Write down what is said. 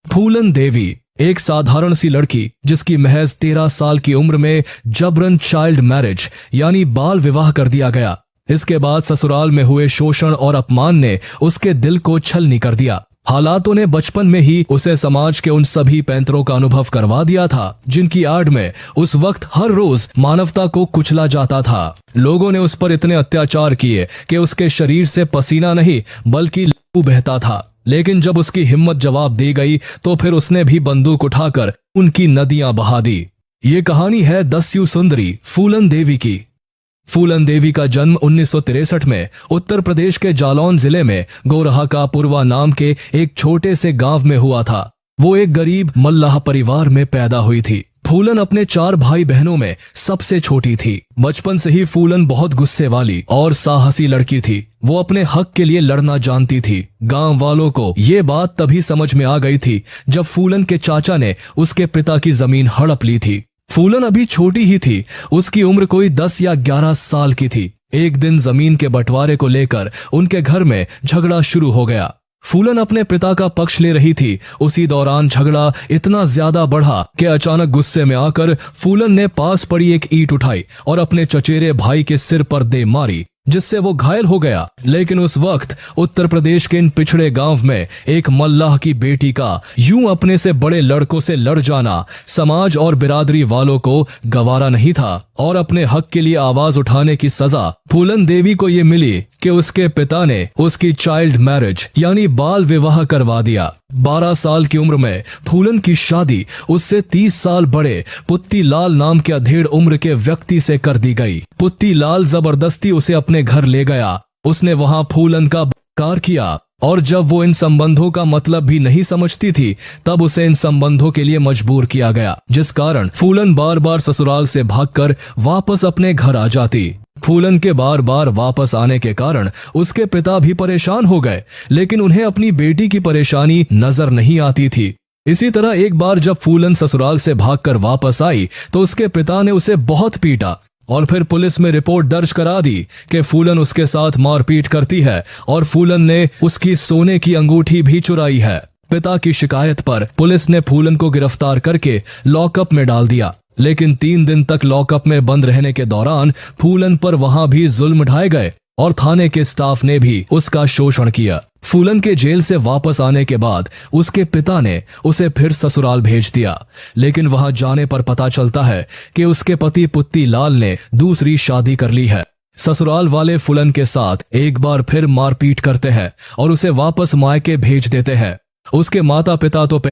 फूलन देवी एक साधारण सी लड़की जिसकी महज 13 साल की उम्र में जबरन चाइल्ड मैरिज यानी बाल विवाह कर दिया गया। इसके बाद ससुराल में हुए शोषण और अपमान ने उसके दिल को छलनी कर दिया। हालातों ने बचपन में ही उसे समाज के उन सभी पैंतरों का अनुभव करवा दिया था जिनकी आड़ में उस वक्त हर रोज मानवता को कुचला जाता था। लोगों ने उस पर इतने अत्याचार किए कि उसके शरीर से पसीना नहीं बल्कि लहू बहता था। लेकिन जब उसकी हिम्मत जवाब दी गई तो फिर उसने भी बंदूक उठाकर उनकी नदियां बहा दी। ये कहानी है दस्यु सुंदरी फूलन देवी की। फूलन देवी का जन्म 1963 में उत्तर प्रदेश के जालौन जिले में गोरहा का पुरवा नाम के एक छोटे से गांव में हुआ था। वो एक गरीब मल्लाह परिवार में पैदा हुई थी। फूलन अपने 4 भाई बहनों में सबसे छोटी थी। बचपन से ही फूलन बहुत गुस्से वाली और साहसी लड़की थी। वो अपने हक के लिए लड़ना जानती थी। गांव वालों को ये बात तभी समझ में आ गई थी जब फूलन के चाचा ने उसके पिता की जमीन हड़प ली थी। फूलन अभी छोटी ही थी, उसकी उम्र कोई 10 या 11 साल की थी। एक दिन जमीन के बंटवारे को लेकर उनके घर में झगड़ा शुरू हो गया। फूलन अपने पिता का पक्ष ले रही थी। उसी दौरान झगड़ा इतना ज्यादा बढ़ा कि अचानक गुस्से में आकर फूलन ने पास पड़ी एक ईंट उठाई और अपने चचेरे भाई के सिर पर दे मारी, जिससे वो घायल हो गया। लेकिन उस वक्त उत्तर प्रदेश के इन पिछड़े गांव में एक मल्लाह की बेटी का यूं अपने से बड़े लड़कों से लड़ जाना समाज और बिरादरी वालों को गवारा नहीं था और अपने हक के लिए आवाज उठाने की सजा फूलन देवी को ये मिली कि उसके पिता ने उसकी चाइल्ड मैरिज यानी बाल विवाह करवा दिया। 12 साल की उम्र में फूलन की शादी उससे 30 साल बड़े पुत्ती लाल नाम के अधेड़ उम्र के व्यक्ति से कर दी गई। पुत्ती लाल जबरदस्ती उसे अपने घर ले गया। उसने वहां फूलन का बलात्कार किया और जब वो इन संबंधों का मतलब भी नहीं समझती थी तब उसे इन संबंधों के लिए मजबूर किया गया, जिस कारण फूलन बार बार ससुराल से भागकर वापस अपने घर आ जाती। फूलन के बार बार वापस आने के कारण उसके पिता भी परेशान हो गए, लेकिन उन्हें अपनी बेटी की परेशानी नजर नहीं आती थी। इसी तरह एक बार जब फूलन ससुराल से भागकर वापस आई तो उसके पिता ने उसे बहुत पीटा और फिर पुलिस में रिपोर्ट दर्ज करा दी कि फूलन उसके साथ मारपीट करती है और फूलन ने उसकी सोने की अंगूठी भी चुराई है। पिता की शिकायत पर पुलिस ने फूलन को गिरफ्तार करके लॉकअप में डाल दिया, लेकिन 3 दिन तक लॉकअप में बंद रहने के दौरान फूलन पर वहां भी जुल्म ढाए गए और थाने के स्टाफ ने भी उसका शोषण किया। फूलन के जेल से वापस आने के बाद उसके पिता ने उसे फिर ससुराल भेज दिया, लेकिन वहां जाने पर पता चलता है कि उसके पति पुत्ती लाल ने दूसरी शादी कर ली है। ससुराल वाले फूलन के साथ एक बार फिर मारपीट करते हैं और उसे वापस मायके भेज देते हैं। उसके माता पिता तो